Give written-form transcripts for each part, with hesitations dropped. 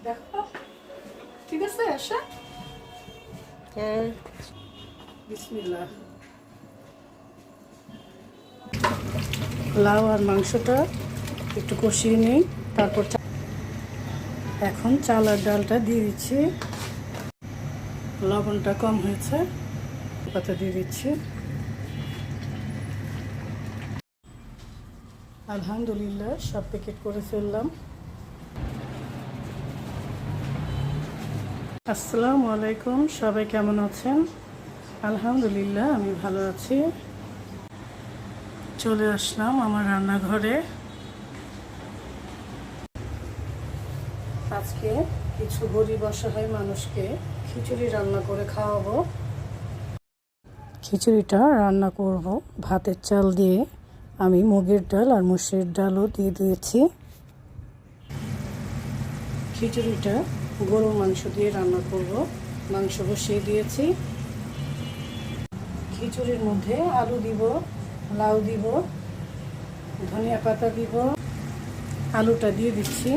দেখো ঠিক আছে আশা। হ্যাঁ, বিসমিল্লাহ। লাউ আর মাংসটা একটু কষিয়ে নিই, তারপর এখন চাল আর ডালটা দিয়ে দিচ্ছি। লবণটা কম হয়েছে, পাতা দিয়ে দিচ্ছি। আলহামদুলিল্লাহ সব প্যাকেট করে ফেললাম। আসসালামু আলাইকুম, সবাই কেমন আছেন? আলহামদুলিল্লাহ আমি ভালো আছি। চলে আসলাম আমার রান্নাঘরে। আজকে কিছু গরিব অসহায় মানুষকে খিচুড়ি রান্না করে খাওয়াবো। খিচুড়িটা রান্না করব ভাতের চাল দিয়ে। আমি মুগের ডাল আর মসুরের ডালও দিয়ে দিয়েছি। খিচুড়িটা গরুর মাংস দিয়ে রান্না করব। মাংস বসিয়ে দিয়েছি। খিচুড়ির মধ্যে আলু দিব, লাউ দিব, ধনিয়া পাতা দিব। আলুটা দিয়ে দিচ্ছি।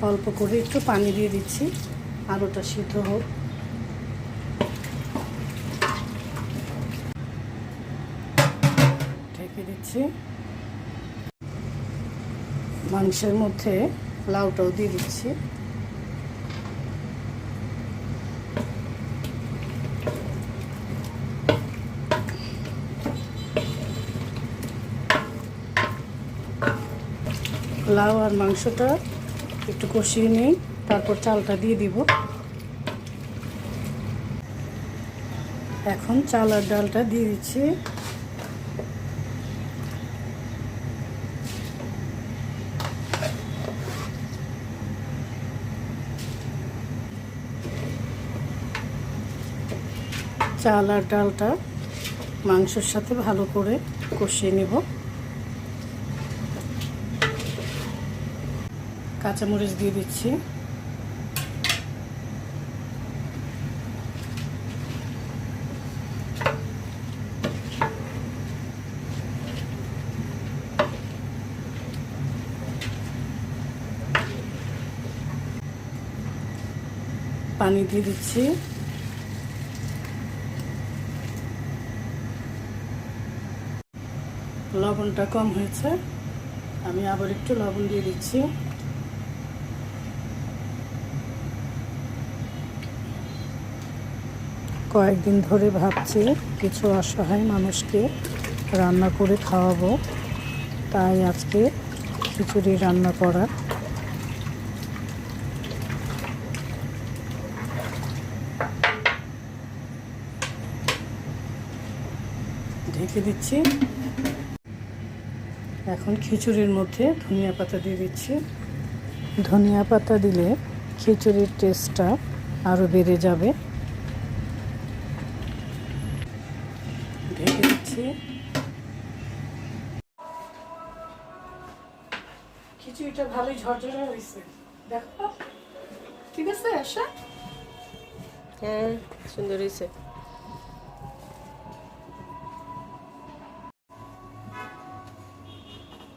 অল্প করে একটু পানি দিয়ে দিচ্ছি, আলুটা সিদ্ধ হোক। ঢেকে দিচ্ছি। মাংসের মধ্যে লাউটাও দিয়ে দিচ্ছি। লাউ আর মাংসটা একটু কষিয়ে নিই, তারপর চালটা দিয়ে দিব। এখন চাল আর ডালটা দিয়ে দিচ্ছি। চাল আর ডালটা মাংসের সাথে ভালো করে কষিয়ে নেব। কাঁচামরিচ দিয়ে দিচ্ছি। পানি দিয়ে দিচ্ছি। লবণটা কম হয়েছে, আমি আবার একটু লবণ দিয়ে দিচ্ছি। কয়েকদিন ধরে ভাবছি কিছু অসহায় মানুষকে রান্না করে খাওয়াবো, তাই আজকে খিচুড়ি রান্না করা। ঢেকে দিচ্ছি। এখন খিচুড়ির মধ্যে ধনিয়া পাতা দিয়ে দিচ্ছি। ধনিয়া পাতা দিলে খিচুড়ির টেস্টটা আরও বেড়ে যাবে। ঢেকে দিচ্ছি। খিচুড়িটা ভালোই ঝরঝরে হয়েছে, দেখো ঠিক আছে আশা। হ্যাঁ, সুন্দর হয়েছে।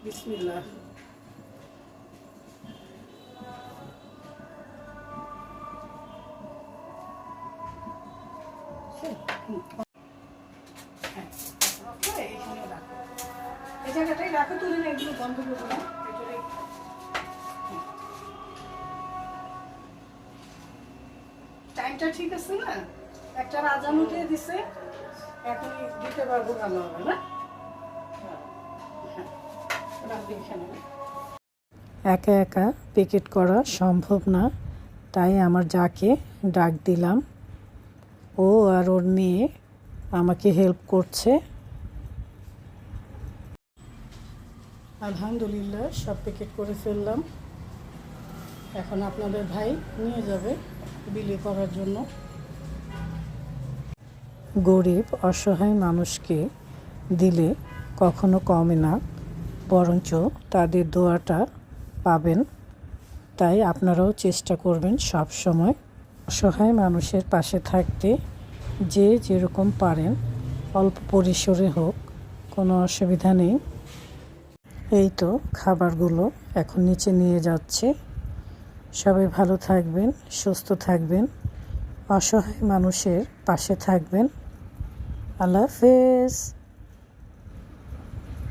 বিসমিল্লাহ। এই জায়গাটাই রাখো, তুলে না, এগুলো বন্ধ করবো না। টাইমটা ঠিক আছে না? একটা আজান উঠিয়ে দিছে, এখন দিতে পারবো, ভালো হবে না? একা একা প্যাকেট করা সম্ভব না, তাই আমার যাকে ডাক দিলাম। ও আর ওর মেয়ে আমাকে হেল্প করছে। আলহামদুলিল্লাহ সব প্যাকেট করে ফেললাম। এখন আপনাদের ভাই নিয়ে যাবে বিলি করার জন্য। গরিব অসহায় মানুষকে দিলে কখনো কমে না, বরঞ্চ তাদের দোয়াটা পাবেন। তাই আপনারাও চেষ্টা করবেন সব সময় অসহায় মানুষের পাশে থাকতে। যে যেরকম পারেন অল্প পরিসরে হোক, কোনো অসুবিধা নেই। এই তো খাবারগুলো এখন নিচে নিয়ে যাচ্ছে। সবাই ভালো থাকবেন, সুস্থ থাকবেন, অসহায় মানুষের পাশে থাকবেন। আল্লাহ হাফেজ।